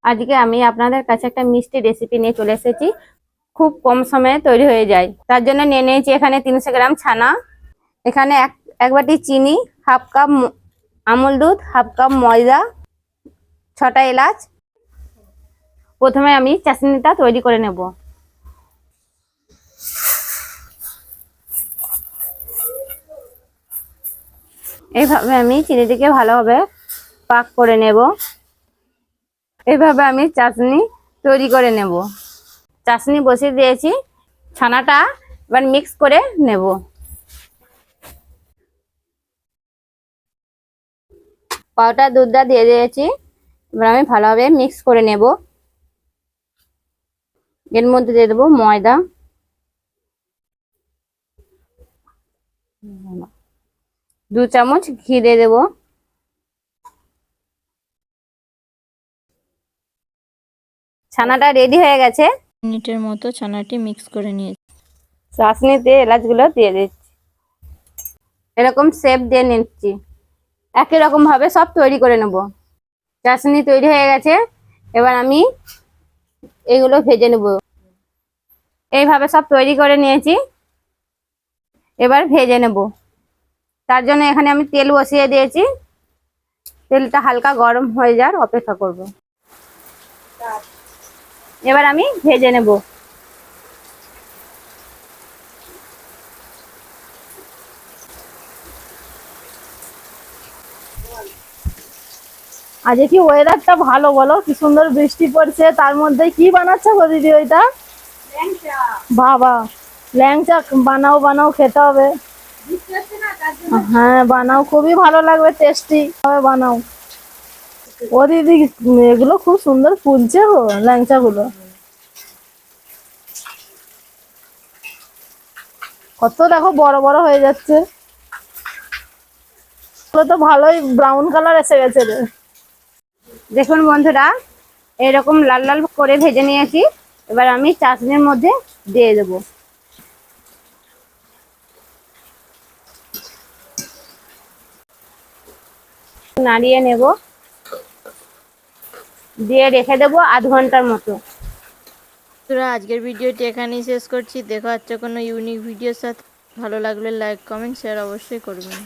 আজকে আমি আপনাদের কাছে একটা মিষ্টি রেসিপি নিয়ে চলে এসেছি। খুব কম সময়ে তৈরি হয়ে যায়। তার জন্য নিয়ে নিয়েছি এখানে 300 গ্রাম ছানা, এখানে এক বাটি চিনি, হাফ কাপ আমুল দুধ, হাফ কাপ ময়দা, 6টা এলাচ। প্রথমে আমি চাশনিটা তৈরি করে নেব। এইভাবে আমি চিনিটিকে ভালোভাবে পাক করে নেব। এইভাবে আমি চাশনি তৈরি করে নেব। চাশনি বসিয়ে দিয়েছি, ছানাটা এবার মিক্স করে নেব। পাউডার দুধটা দিয়ে দিয়েছি, এবার আমি ভালোভাবে মিক্স করে নেব। এর মধ্যে দিয়ে দেবো ময়দা, 2 চামচ ঘি দিয়ে দেবো। ছানাটা রেডি হয়ে গেছে। মিনিটের মতো ছানাটি মিক্স করে নিয়েছি। চাশনিতে এলাচগুলো দিয়ে দিচ্ছি, এরকম শেপ দিয়ে নিচ্ছি। একই রকম ভাবে সব তৈরি করে নেব। চাশনি তৈরি হয়ে গেছে, এবার আমি এগুলো ভেজে নেব। এইভাবে সব তৈরি করে নিয়েছি, এবার ভেজে নেব। তার জন্য এখানে আমি তেল বসিয়ে দিয়েছি, তেলটা হালকা গরম হয়ে যাওয়ার অপেক্ষা করব। এবার আমি ভেজে নেব। আজকে কি ওয়েদারটা ভালো, বলো কি সুন্দর বৃষ্টি পড়ছে, তার মধ্যে কি বানাচ্ছো গো দিদি ওইটা? বাবা, ল্যাংচা বানাও বানাও, খেতে হবে। হ্যাঁ বানাও, খুবই ভালো লাগবে, টেস্টি হবে, বানাও। ও দিদি, এগুলো খুব সুন্দর ফুলছে গো ল্যাংচা গুলো। কত দেখো বড় বড় হয়ে যাচ্ছে, এগুলো তো ভালোই ব্রাউন কালার এসে গেছে রে। দেখুন বন্ধুরা, এরকম লাল লাল করে ভেজে নিয়েছি। এবার আমি চাশনির মধ্যে দিয়ে দেব। নাড়িয়ে নেব, দিয়ে রেখে দেবো আধ ঘন্টার মতো। বন্ধুরা, আজকের ভিডিওটি এখানেই শেষ করছি। দেখা হচ্ছে কোনো ইউনিক ভিডিওর সাথে। ভালো লাগলে লাইক, কমেন্ট, শেয়ার অবশ্যই করবেন।